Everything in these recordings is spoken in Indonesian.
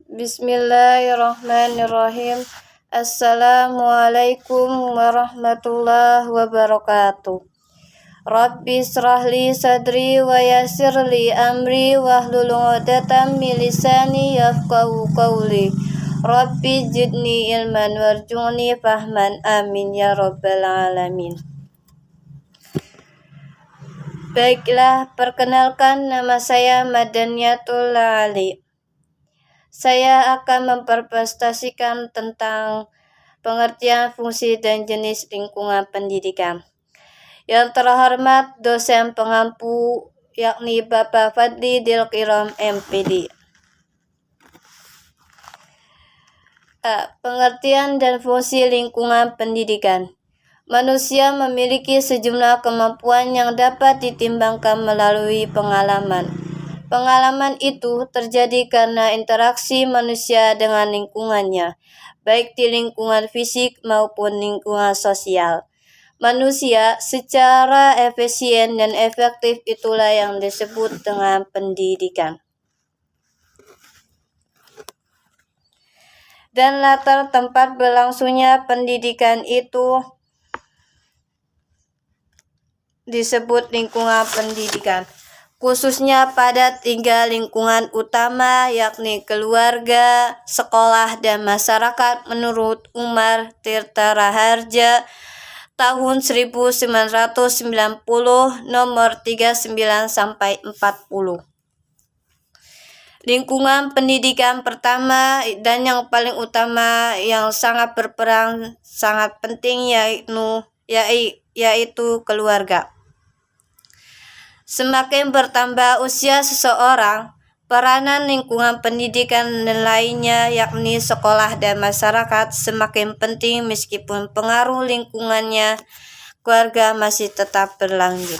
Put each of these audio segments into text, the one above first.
Bismillahirrahmanirrahim. Assalamualaikum warahmatullahi wabarakatuh. Rabbi shrahli sadri wa yassirli amri wahlul 'uqdatam min lisani yafqahu qawli. Rabbi zidni ilman warzuqni fahman, amin ya rabbal alamin. Baiklah, perkenalkan, nama saya Madaniatul Ali. Saya akan mempresentasikan tentang pengertian, fungsi, dan jenis lingkungan pendidikan. Yang terhormat dosen pengampu yakni Bapak Fadli Dilkiram MPD. Pengertian dan fungsi lingkungan pendidikan. Manusia memiliki sejumlah kemampuan yang dapat ditimbangkan melalui pengalaman. Pengalaman itu terjadi karena interaksi manusia dengan lingkungannya, baik di lingkungan fisik maupun lingkungan sosial. Manusia secara efisien dan efektif itulah yang disebut dengan pendidikan. Dan latar tempat berlangsungnya pendidikan itu disebut lingkungan pendidikan, khususnya pada 3 lingkungan utama yakni keluarga, sekolah, dan masyarakat menurut Umar Tirta Raharja tahun 1990 nomor 39-40. Lingkungan pendidikan pertama dan yang paling utama yang sangat berperan sangat penting yaitu keluarga. Semakin bertambah usia seseorang, peranan lingkungan pendidikan dan lainnya yakni sekolah dan masyarakat semakin penting meskipun pengaruh lingkungannya keluarga masih tetap berlanjut.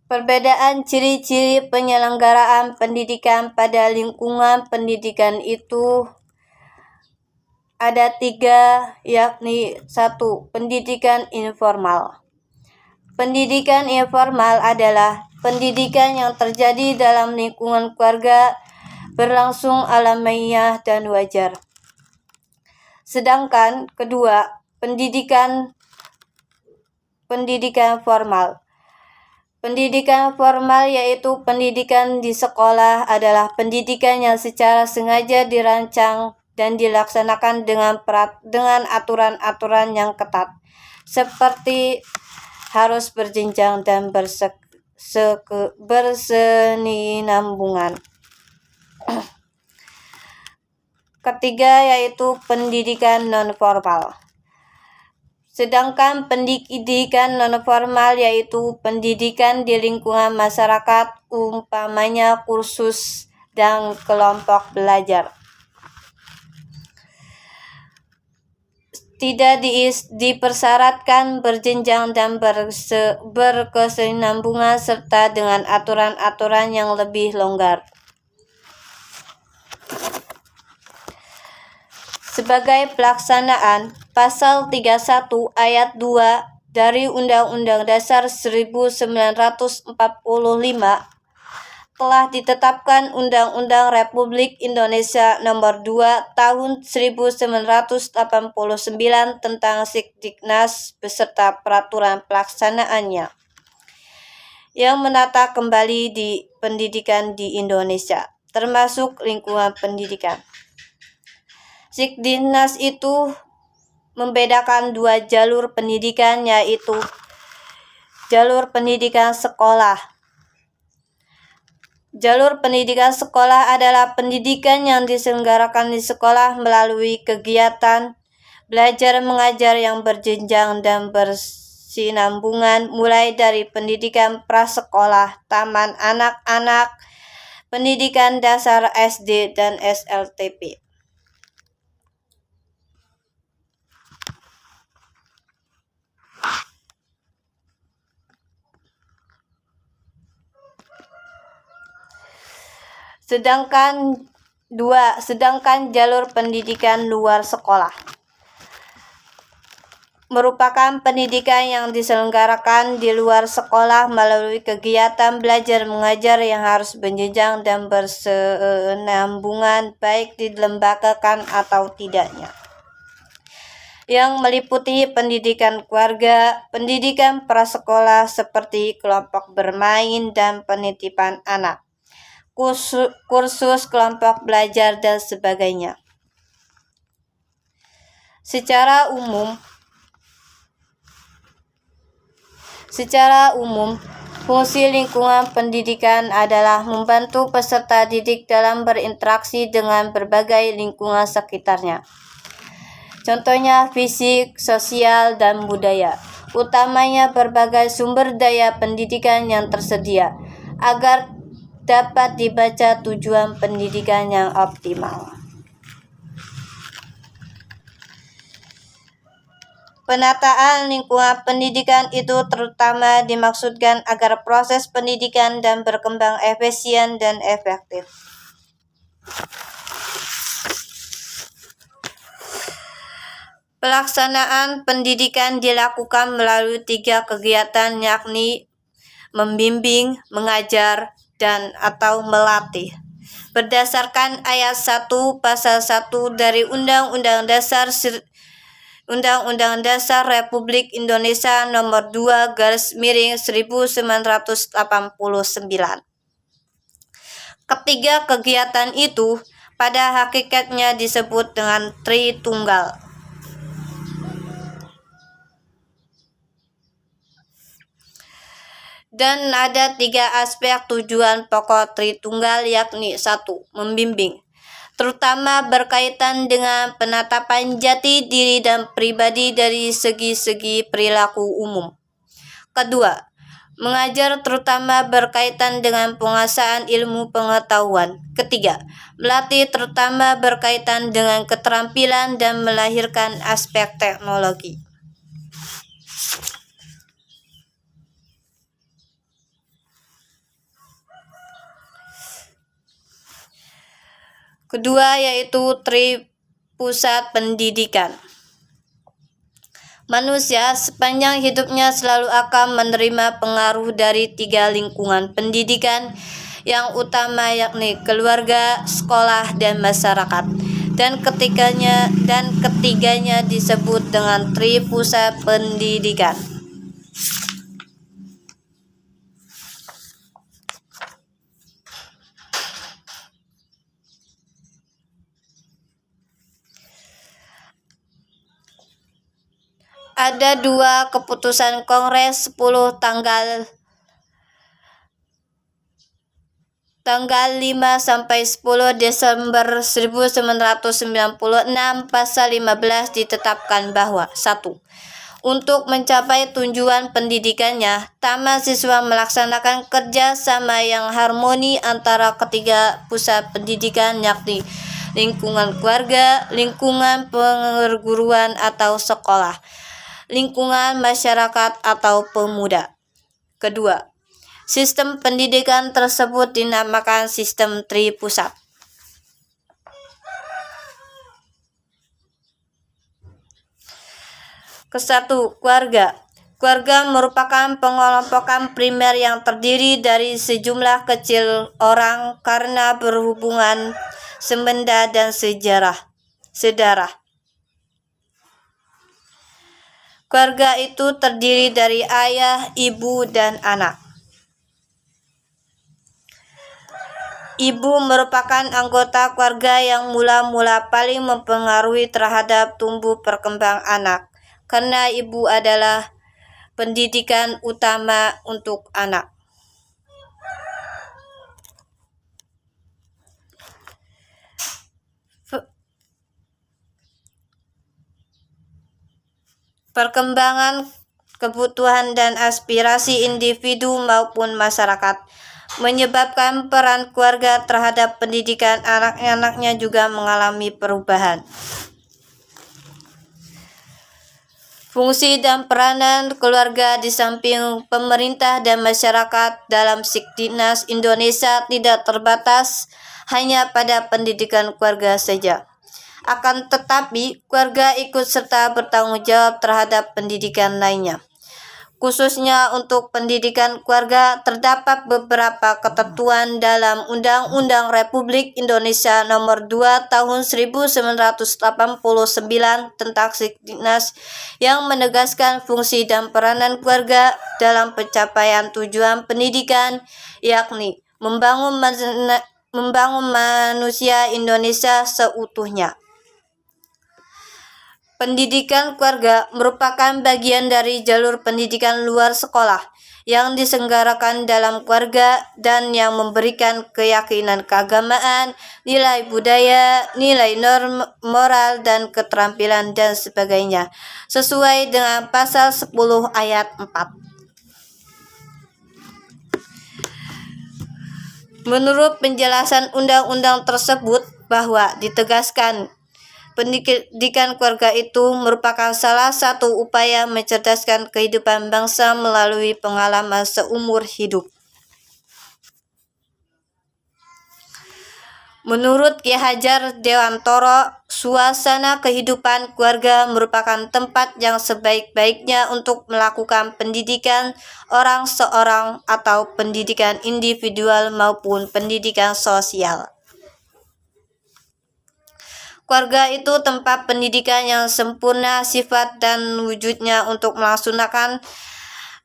Perbedaan ciri-ciri penyelenggaraan pendidikan pada lingkungan pendidikan itu ada 3, yakni 1. Pendidikan informal. Pendidikan informal adalah pendidikan yang terjadi dalam lingkungan keluarga, berlangsung alamiah dan wajar. Sedangkan kedua, pendidikan formal. Pendidikan formal yaitu pendidikan di sekolah adalah pendidikan yang secara sengaja dirancang dan dilaksanakan dengan aturan-aturan yang ketat, seperti harus berjenjang dan berkesinambungan. Ketiga yaitu pendidikan non-formal. Sedangkan pendidikan non-formal yaitu pendidikan di lingkungan masyarakat, umpamanya kursus dan kelompok belajar. Tidak dipersyaratkan berjenjang dan berkesinambungan serta dengan aturan-aturan yang lebih longgar. Sebagai pelaksanaan, Pasal 31 Ayat 2 dari Undang-Undang Dasar 1945 telah ditetapkan Undang-Undang Republik Indonesia Nomor 2 Tahun 1989 tentang Sikdiknas beserta peraturan pelaksanaannya yang menata kembali di pendidikan di Indonesia, termasuk lingkungan pendidikan. Sikdiknas itu membedakan 2 jalur pendidikan, yaitu jalur pendidikan sekolah. Jalur pendidikan sekolah adalah pendidikan yang diselenggarakan di sekolah melalui kegiatan belajar mengajar yang berjenjang dan bersinambungan, mulai dari pendidikan prasekolah, taman anak-anak, pendidikan dasar SD dan SLTP. Sedangkan jalur pendidikan luar sekolah. merupakan pendidikan yang diselenggarakan di luar sekolah melalui kegiatan belajar mengajar yang harus berjenjang dan berkesinambungan baik dilembagakan atau tidaknya, yang meliputi pendidikan keluarga, pendidikan prasekolah seperti kelompok bermain dan penitipan anak, kursus kelompok belajar, dan sebagainya. Secara umum, fungsi lingkungan pendidikan adalah membantu peserta didik dalam berinteraksi dengan berbagai lingkungan sekitarnya. Contohnya fisik, sosial, dan budaya, utamanya berbagai sumber daya pendidikan yang tersedia, agar dapat dibaca tujuan pendidikan yang optimal. Penataan lingkungan pendidikan itu terutama dimaksudkan agar proses pendidikan dan berkembang efisien dan efektif. Pelaksanaan pendidikan dilakukan melalui 3 kegiatan, yakni membimbing, mengajar, dan atau melatih. Berdasarkan ayat 1 pasal 1 dari Undang-Undang Dasar Republik Indonesia Nomor 2/1989. Ketiga kegiatan itu pada hakikatnya disebut dengan Tritunggal. Dan ada 3 aspek tujuan pokok Tritunggal, yakni 1. Membimbing, terutama berkaitan dengan penetapan jati diri dan pribadi dari segi-segi perilaku umum. Kedua, mengajar, terutama berkaitan dengan penguasaan ilmu pengetahuan. Ketiga, melatih, terutama berkaitan dengan keterampilan dan melahirkan aspek teknologi. Kedua yaitu pusat pendidikan. Manusia sepanjang hidupnya selalu akan menerima pengaruh dari 3 lingkungan pendidikan yang utama, yakni keluarga, sekolah, dan masyarakat. Dan ketiganya disebut dengan pusat pendidikan. Ada 2 keputusan Kongres 10 tanggal 5-10 Desember 1996 pasal 15 ditetapkan bahwa 1. Untuk mencapai tujuan pendidikannya, taman siswa melaksanakan kerja sama yang harmoni antara ketiga pusat pendidikan, yakni lingkungan keluarga, lingkungan perguruan atau sekolah, lingkungan masyarakat atau pemuda. Kedua, sistem pendidikan tersebut dinamakan sistem tripusat. Kesatu, keluarga. Keluarga merupakan pengelompokan primer yang terdiri dari sejumlah kecil orang karena berhubungan semenda dan sedarah. Keluarga itu terdiri dari ayah, ibu, dan anak. Ibu merupakan anggota keluarga yang mula-mula paling mempengaruhi terhadap tumbuh perkembang anak, karena ibu adalah pendidikan utama untuk anak. Perkembangan kebutuhan dan aspirasi individu maupun masyarakat menyebabkan peran keluarga terhadap pendidikan anak-anaknya juga mengalami perubahan. Fungsi dan peranan keluarga di samping pemerintah dan masyarakat dalam Sikdinas Indonesia tidak terbatas hanya pada pendidikan keluarga saja. Akan tetapi, keluarga ikut serta bertanggung jawab terhadap pendidikan lainnya. Khususnya untuk pendidikan keluarga, terdapat beberapa ketentuan dalam Undang-Undang Republik Indonesia Nomor 2 Tahun 1989 tentang Sidiknas yang menegaskan fungsi dan peranan keluarga dalam pencapaian tujuan pendidikan, yakni membangun manusia Indonesia seutuhnya. Pendidikan keluarga merupakan bagian dari jalur pendidikan luar sekolah yang diselenggarakan dalam keluarga dan yang memberikan keyakinan keagamaan, nilai budaya, nilai norm, moral, dan keterampilan dan sebagainya, sesuai dengan pasal 10 ayat 4. Menurut penjelasan undang-undang tersebut bahwa ditegaskan pendidikan keluarga itu merupakan salah satu upaya mencerdaskan kehidupan bangsa melalui pengalaman seumur hidup. Menurut Ki Hajar Dewantoro, suasana kehidupan keluarga merupakan tempat yang sebaik-baiknya untuk melakukan pendidikan orang seorang atau pendidikan individual maupun pendidikan sosial. Keluarga itu tempat pendidikan yang sempurna sifat dan wujudnya untuk melaksanakan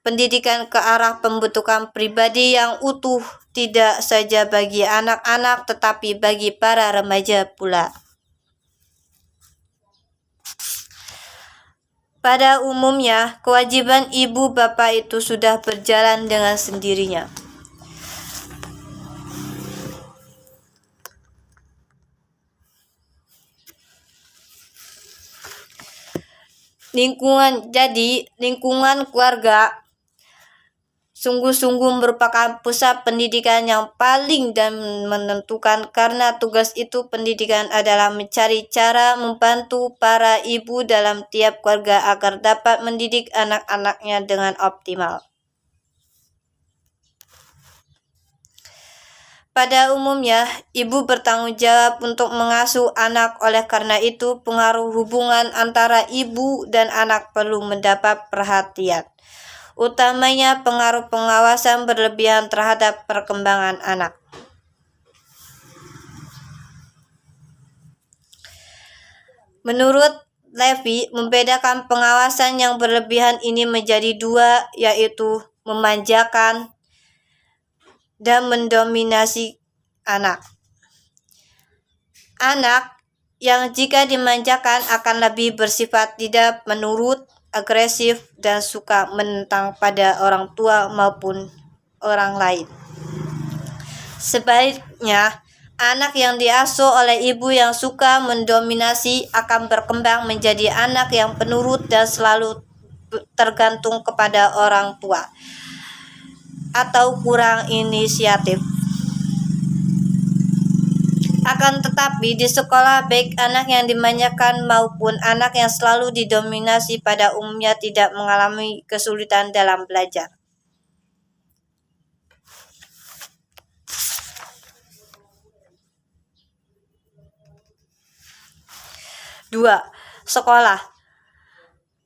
pendidikan ke arah pembentukan pribadi yang utuh, tidak saja bagi anak-anak tetapi bagi para remaja pula. Pada umumnya, kewajiban ibu bapak itu sudah berjalan dengan sendirinya. Lingkungan keluarga sungguh-sungguh merupakan pusat pendidikan yang paling dan menentukan, karena tugas itu pendidikan adalah mencari cara membantu para ibu dalam tiap keluarga agar dapat mendidik anak-anaknya dengan optimal. Pada umumnya, ibu bertanggung jawab untuk mengasuh anak, oleh karena itu pengaruh hubungan antara ibu dan anak perlu mendapat perhatian, utamanya pengaruh pengawasan berlebihan terhadap perkembangan anak. Menurut Levy, membedakan pengawasan yang berlebihan ini menjadi dua, yaitu memanjakan dan mendominasi anak. Anak yang jika dimanjakan akan lebih bersifat tidak menurut, agresif, dan suka menentang pada orang tua maupun orang lain. Sebaliknya, anak yang diasuh oleh ibu yang suka mendominasi akan berkembang menjadi anak yang penurut dan selalu tergantung kepada orang tua atau kurang inisiatif. Akan tetapi di sekolah, baik anak yang dimanjakan maupun anak yang selalu didominasi pada umumnya tidak mengalami kesulitan dalam belajar. Dua, sekolah.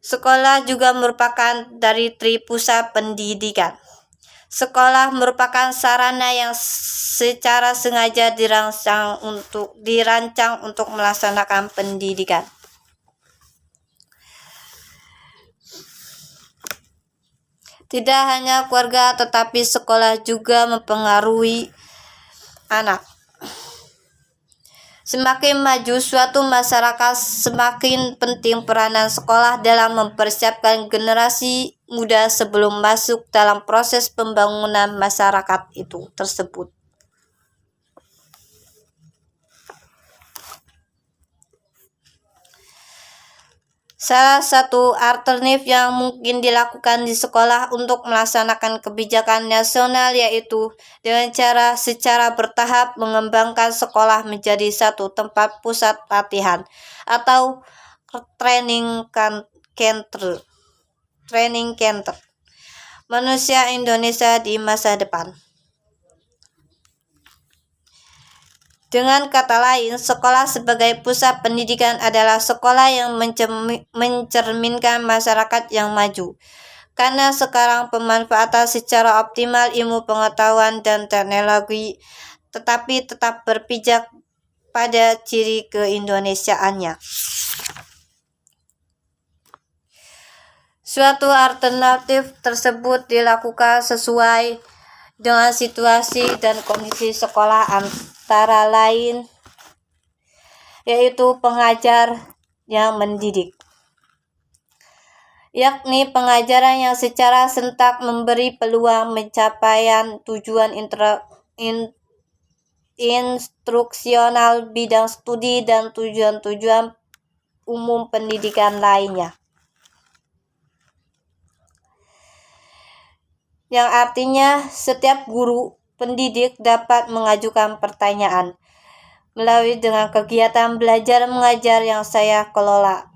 Sekolah juga merupakan dari pusat pendidikan. Sekolah merupakan sarana yang secara sengaja dirancang untuk melaksanakan pendidikan. Tidak hanya keluarga, tetapi sekolah juga mempengaruhi anak. Semakin maju suatu masyarakat, semakin penting peranan sekolah dalam mempersiapkan generasi muda sebelum masuk dalam proses pembangunan masyarakat itu tersebut. Salah satu alternatif yang mungkin dilakukan di sekolah untuk melaksanakan kebijakan nasional yaitu dengan secara bertahap mengembangkan sekolah menjadi satu tempat pusat latihan atau training center manusia Indonesia di masa depan. Dengan kata lain, sekolah sebagai pusat pendidikan adalah sekolah yang mencerminkan masyarakat yang maju. Karena sekarang pemanfaatan secara optimal ilmu pengetahuan dan teknologi, tetapi tetap berpijak pada ciri keindonesiaannya. Suatu alternatif tersebut dilakukan sesuai dengan situasi dan kondisi sekolah, antara lain yaitu pengajar yang mendidik, yakni pengajaran yang secara serentak memberi peluang pencapaian tujuan instruksional bidang studi dan tujuan-tujuan umum pendidikan lainnya. Yang artinya setiap guru pendidik dapat mengajukan pertanyaan melalui dengan kegiatan belajar mengajar yang saya kelola.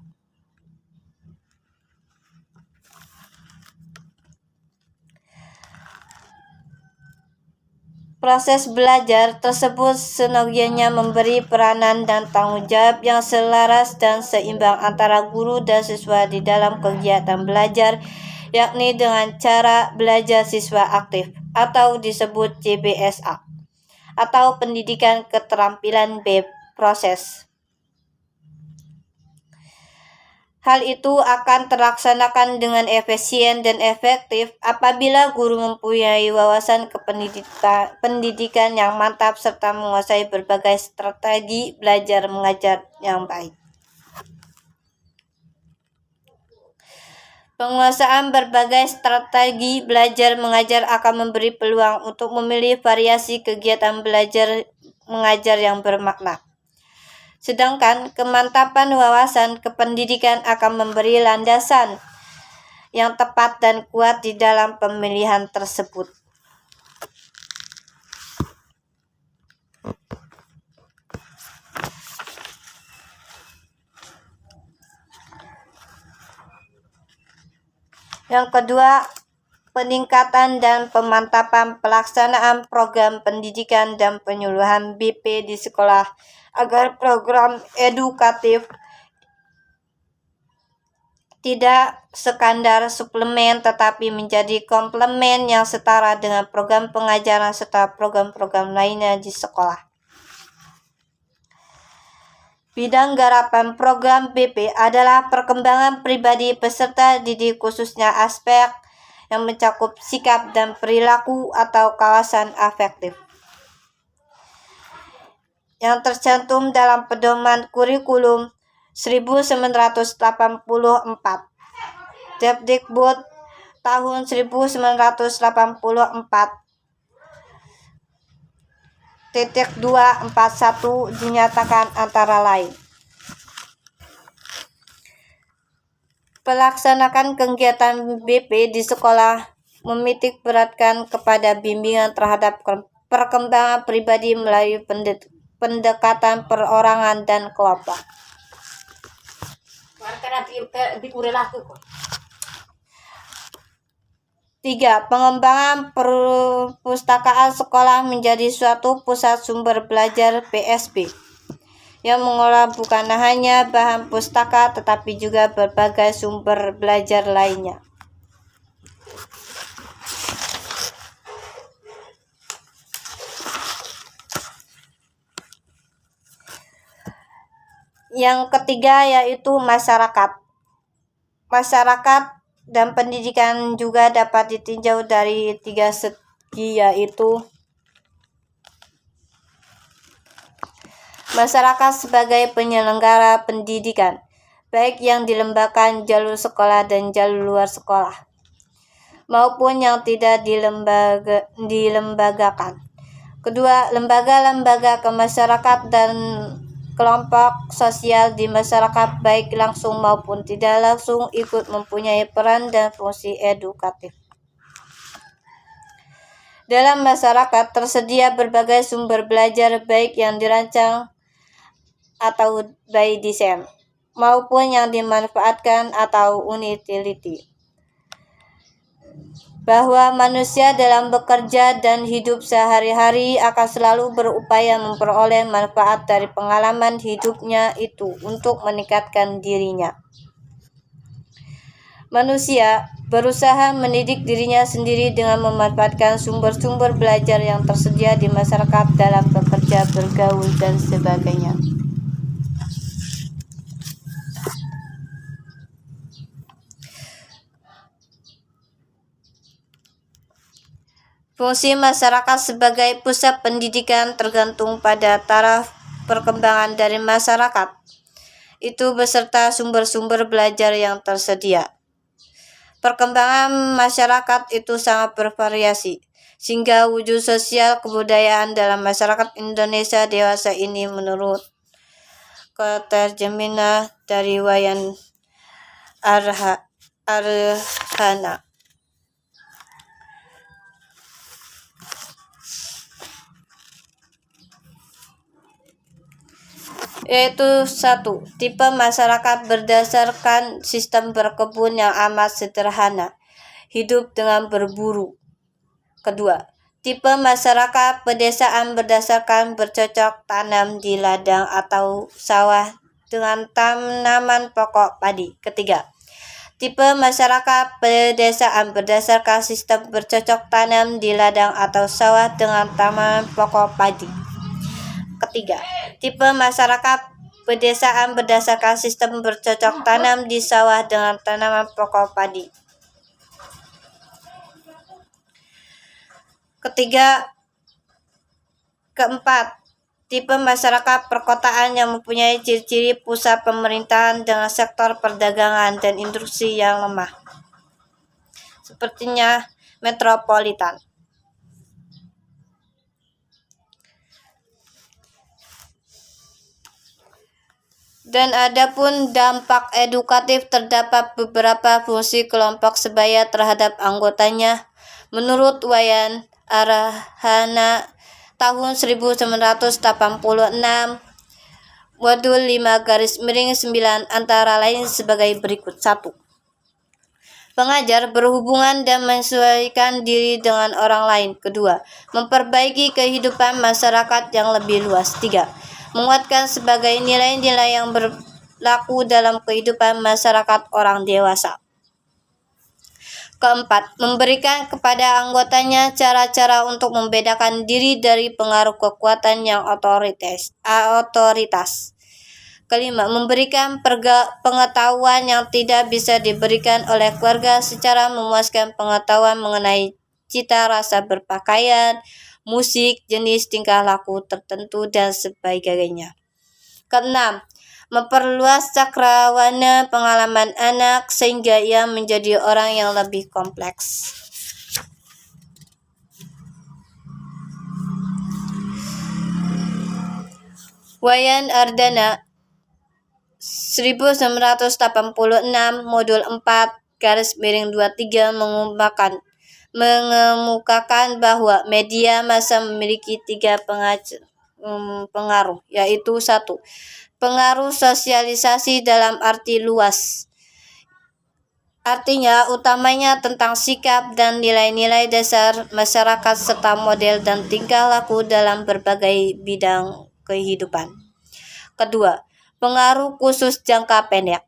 Proses belajar tersebut senogianya memberi peranan dan tanggung jawab yang selaras dan seimbang antara guru dan siswa di dalam kegiatan belajar, yakni dengan cara belajar siswa aktif atau disebut CBSA atau pendidikan keterampilan proses. Hal itu akan terlaksanakan dengan efisien dan efektif apabila guru mempunyai wawasan pendidikan yang mantap serta menguasai berbagai strategi belajar mengajar yang baik. Penguasaan berbagai strategi belajar mengajar akan memberi peluang untuk memilih variasi kegiatan belajar mengajar yang bermakna. Sedangkan kemantapan wawasan kependidikan akan memberi landasan yang tepat dan kuat di dalam pemilihan tersebut. Yang kedua, peningkatan dan pemantapan pelaksanaan program pendidikan dan penyuluhan BP di sekolah agar program edukatif tidak sekadar suplemen tetapi menjadi komplemen yang setara dengan program pengajaran serta program-program lainnya di sekolah. Bidang garapan program BP adalah perkembangan pribadi peserta didik, khususnya aspek yang mencakup sikap dan perilaku atau kawasan afektif, yang tercantum dalam pedoman kurikulum 1984, Depdikbud tahun 1984, .241 dinyatakan antara lain. Pelaksanakan kegiatan BP di sekolah menitik beratkan kepada bimbingan terhadap perkembangan pribadi melalui pendekatan perorangan dan kelompok. 3. Pengembangan perpustakaan sekolah menjadi suatu pusat sumber belajar PSB yang mengolah bukan hanya bahan pustaka tetapi juga berbagai sumber belajar lainnya. Yang ketiga yaitu masyarakat. Masyarakat dan pendidikan juga dapat ditinjau dari 3 segi, yaitu masyarakat sebagai penyelenggara pendidikan, baik yang di lembaga jalur sekolah dan jalur luar sekolah, maupun yang tidak dilembagakan. Kedua, lembaga-lembaga kemasyarakatan dan kelompok sosial di masyarakat baik langsung maupun tidak langsung ikut mempunyai peran dan fungsi edukatif. Dalam masyarakat tersedia berbagai sumber belajar baik yang dirancang atau by design maupun yang dimanfaatkan atau utility. bahwa manusia dalam bekerja dan hidup sehari-hari akan selalu berupaya memperoleh manfaat dari pengalaman hidupnya itu untuk meningkatkan dirinya. Manusia berusaha mendidik dirinya sendiri dengan memanfaatkan sumber-sumber belajar yang tersedia di masyarakat dalam bekerja, bergaul, dan sebagainya. Fungsi masyarakat sebagai pusat pendidikan tergantung pada taraf perkembangan dari masyarakat itu beserta sumber-sumber belajar yang tersedia. Perkembangan masyarakat itu sangat bervariasi, sehingga wujud sosial kebudayaan dalam masyarakat Indonesia dewasa ini menurut keterjemahan dari Wayan Arhana. Yaitu 1. Tipe masyarakat berdasarkan sistem berkebun yang amat sederhana, hidup dengan berburu. 2. Tipe masyarakat pedesaan berdasarkan bercocok tanam di ladang atau sawah dengan tanaman pokok padi. 3. Tipe masyarakat pedesaan berdasarkan sistem bercocok tanam di ladang atau sawah dengan tanaman pokok padi. 4. Tipe masyarakat pedesaan berdasarkan sistem bercocok tanam di sawah dengan tanaman pokok padi. 4. Tipe masyarakat perkotaan yang mempunyai ciri-ciri pusat pemerintahan dengan sektor perdagangan dan industri yang lemah, sepertinya metropolitan. Dan adapun dampak edukatif, terdapat beberapa fungsi kelompok sebaya terhadap anggotanya. Menurut Wayan Arhana tahun 1986, modul 5-9 antara lain sebagai berikut. 1. Pengajar berhubungan dan menyesuaikan diri dengan orang lain. 2. Memperbaiki kehidupan masyarakat yang lebih luas. 3. Menguatkan sebagai nilai-nilai yang berlaku dalam kehidupan masyarakat orang dewasa. 4. Memberikan kepada anggotanya cara-cara untuk membedakan diri dari pengaruh kekuatan yang otoritas. 5. Memberikan pengetahuan yang tidak bisa diberikan oleh keluarga secara memuaskan pengetahuan mengenai cita rasa berpakaian, musik, jenis tingkah laku tertentu, dan sebagainya. 6. Memperluas cakrawala pengalaman anak sehingga ia menjadi orang yang lebih kompleks. Wayan Ardana 1986 modul 4-23 mengemukakan bahwa media massa memiliki 3 pengaruh, yaitu 1. Pengaruh sosialisasi dalam arti luas, artinya utamanya tentang sikap dan nilai-nilai dasar masyarakat serta model dan tingkah laku dalam berbagai bidang kehidupan. 2. Pengaruh khusus jangka pendek.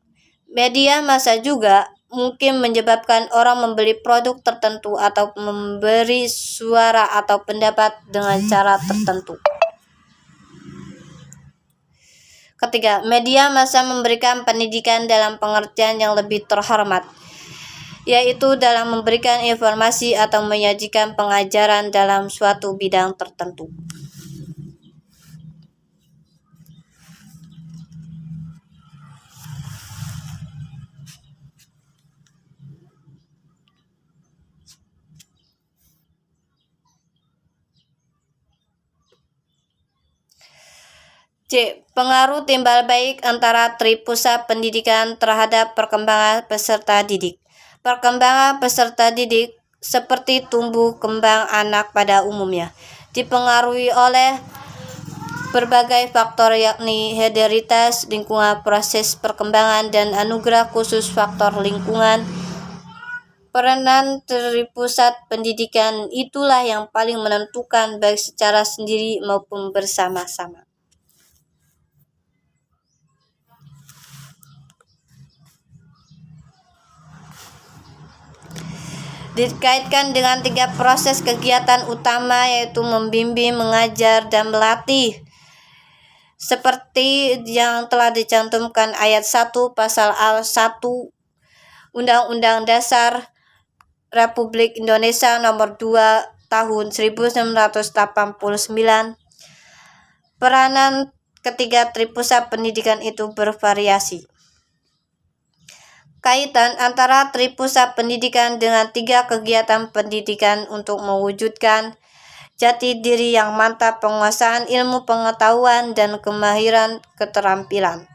Media massa juga mungkin menyebabkan orang membeli produk tertentu atau memberi suara atau pendapat dengan cara tertentu. 3. Media massa memberikan pendidikan dalam pengertian yang lebih terhormat, yaitu dalam memberikan informasi atau menyajikan pengajaran dalam suatu bidang tertentu. C. Pengaruh timbal baik antara pusat pendidikan terhadap perkembangan peserta didik. Perkembangan peserta didik seperti tumbuh kembang anak pada umumnya dipengaruhi oleh berbagai faktor, yakni hereditaritas, lingkungan, proses perkembangan, dan anugerah khusus faktor lingkungan Peranan dari pusat pendidikan itulah yang paling menentukan baik secara sendiri maupun bersama-sama. Dikaitkan dengan 3 proses kegiatan utama, yaitu membimbing, mengajar, dan melatih. Seperti yang telah dicantumkan ayat 1 pasal 1 Undang-Undang Dasar Republik Indonesia Nomor 2 Tahun 1989. Peranan ketiga tripusat pendidikan itu bervariasi. Kaitan antara tripusat pendidikan dengan 3 kegiatan pendidikan untuk mewujudkan jati diri yang mantap, penguasaan ilmu pengetahuan, dan kemahiran keterampilan.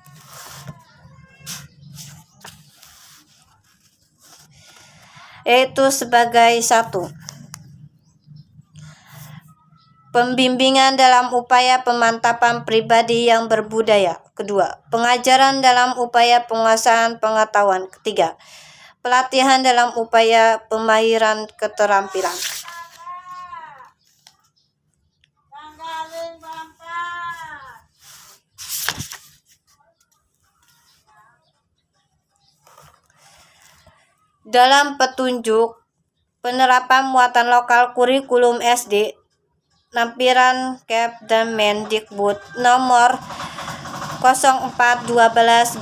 Yaitu sebagai 1. Pembimbingan dalam upaya pemantapan pribadi yang berbudaya. 2. Pengajaran dalam upaya penguasaan pengetahuan. 3. Pelatihan dalam upaya pemahiran keterampilan. Dalam petunjuk penerapan muatan lokal kurikulum SD, lampiran Kep Mendikbud nomor 04/12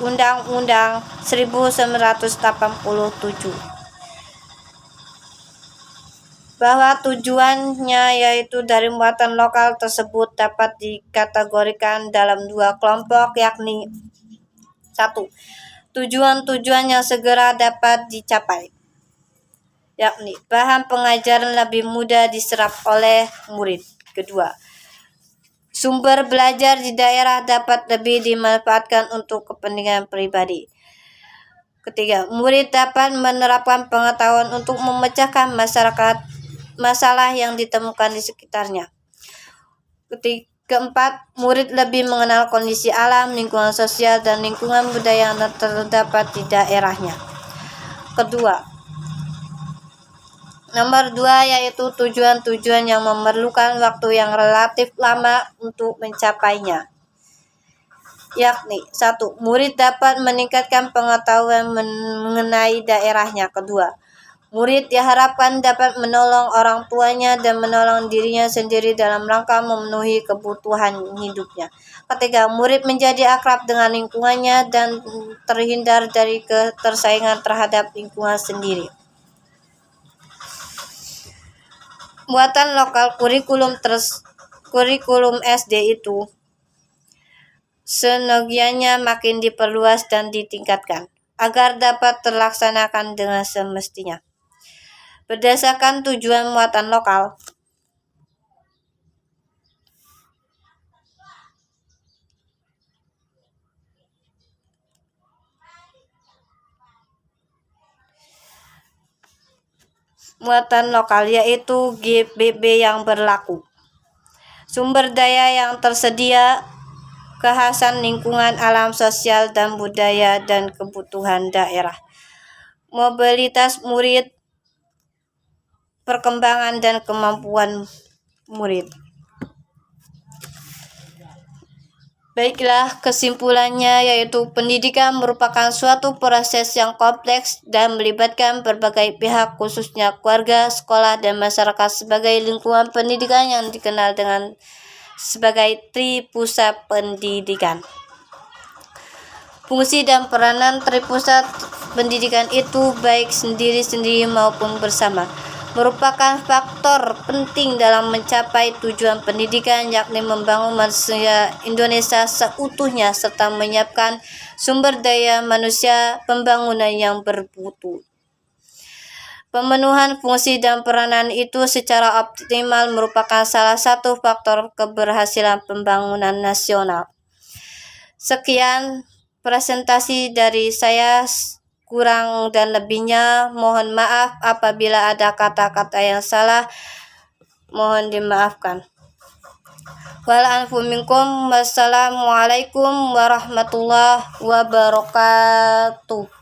Undang-Undang 1987, bahwa tujuannya yaitu dari muatan lokal tersebut dapat dikategorikan dalam 2 kelompok, yakni 1. Tujuan-tujuan yang segera dapat dicapai, yakni bahan pengajaran lebih mudah diserap oleh murid. 2. Sumber belajar di daerah dapat lebih dimanfaatkan untuk kepentingan pribadi. 3. Murid dapat menerapkan pengetahuan untuk memecahkan masalah yang ditemukan di sekitarnya. 4. Murid lebih mengenal kondisi alam, lingkungan sosial, dan lingkungan budaya yang terdapat di daerahnya. Nomor 2 yaitu tujuan-tujuan yang memerlukan waktu yang relatif lama untuk mencapainya, yakni 1. Murid dapat meningkatkan pengetahuan mengenai daerahnya. 2. Murid diharapkan dapat menolong orang tuanya dan menolong dirinya sendiri dalam rangka memenuhi kebutuhan hidupnya. 3. Murid menjadi akrab dengan lingkungannya dan terhindar dari ketersaingan terhadap lingkungan sendiri. Muatan lokal kurikulum SD itu senogianya makin diperluas dan ditingkatkan agar dapat terlaksanakan dengan semestinya. Berdasarkan tujuan muatan lokal, yaitu GBB yang berlaku, sumber daya yang tersedia, kekhasan lingkungan alam, sosial dan budaya, dan kebutuhan daerah, mobilitas murid, perkembangan dan kemampuan murid. Baiklah, kesimpulannya yaitu pendidikan merupakan suatu proses yang kompleks dan melibatkan berbagai pihak, khususnya keluarga, sekolah, dan masyarakat sebagai lingkungan pendidikan yang dikenal dengan sebagai tripusat pendidikan. Fungsi dan peranan tripusat pendidikan itu baik sendiri-sendiri maupun bersama merupakan faktor penting dalam mencapai tujuan pendidikan, yakni membangun manusia Indonesia seutuhnya serta menyiapkan sumber daya manusia pembangunan yang bermutu. Pemenuhan fungsi dan peranan itu secara optimal merupakan salah satu faktor keberhasilan pembangunan nasional. Sekian presentasi dari saya. Kurang dan lebihnya mohon maaf. Apabila ada kata-kata yang salah, mohon dimaafkan. Wassalamualaikum warahmatullahi wabarakatuh.